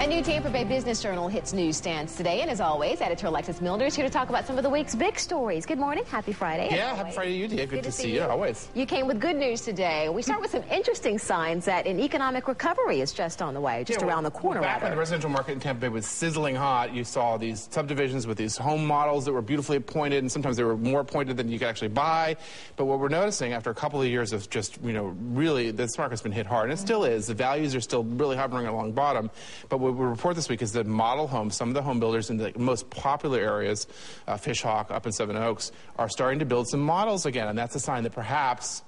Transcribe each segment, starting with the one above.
A new Tampa Bay Business Journal hits newsstands today, and as always, editor Alexis Muellner is here to talk about some of the week's big stories. Good morning. Happy Friday. Yeah, happy Friday to you, dear. Good to see you, always. You came with good news today. We start with some interesting signs that an economic recovery is just on the way, just around the corner. Back when the residential market in Tampa Bay was sizzling hot, you saw these subdivisions with these home models that were beautifully appointed, and sometimes they were more appointed than you could actually buy. But what we're noticing after a couple of years of just, really, this market's been hit hard, and it still is. The values are still really hovering along bottom. But what we report this week is that model homes, some of the home builders in the most popular areas, Fishhawk up in Seven Oaks, are starting to build some models again, and that's a sign that perhaps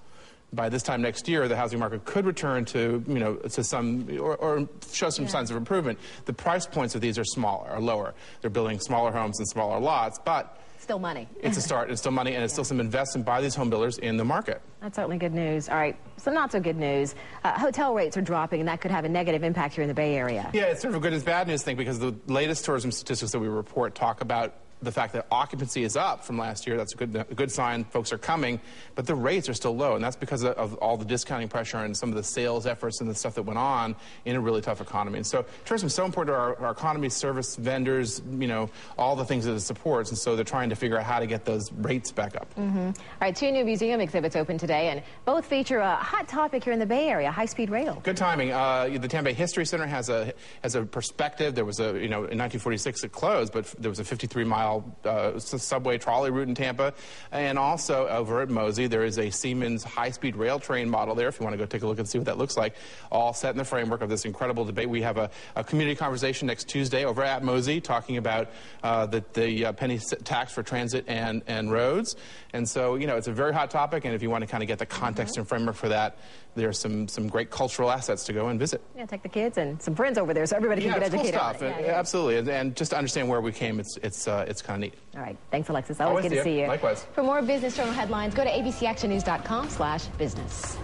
by this time next year, the housing market could return to, to some, or show some signs of improvement. The price points of these are smaller, or lower. They're building smaller homes and smaller lots, but still money. It's a start. It's still money, and it's still some investment by these home builders in the market. That's certainly good news. All right, some not so good news. Hotel rates are dropping, and that could have a negative impact here in the Bay Area. Yeah, it's sort of a good and bad news thing, because the latest tourism statistics that we report talk about the fact that occupancy is up from last year. That's a good sign. Folks are coming, but the rates are still low, and that's because of all the discounting pressure and some of the sales efforts and the stuff that went on in a really tough economy. And so tourism is so important to our economy, service vendors, all the things that it supports, and so they're trying to figure out how to get those rates back up. All right, 2 new museum exhibits open today, and both feature a hot topic here in the Bay Area, high-speed rail. Good timing. The Tampa Bay History Center has a perspective. There was in 1946 it closed, but there was a 53-mile subway trolley route in Tampa, and also over at Mosey there is a Siemens high-speed rail train model there if you want to go take a look and see what that looks like, all set in the framework of this incredible debate. We have a community conversation next Tuesday over at Mosey talking about the penny tax for transit and roads, and so it's a very hot topic, and if you want to kind of get the context and framework for that, there's some great cultural assets to go and visit. Yeah, take the kids and some friends over there so everybody can get educated. Cool stuff. Absolutely, and just to understand where we came, it's kind of neat. All right, thanks, Alexis. Always good to see you. Likewise. For more Business Journal headlines, go to abcactionnews.com/business.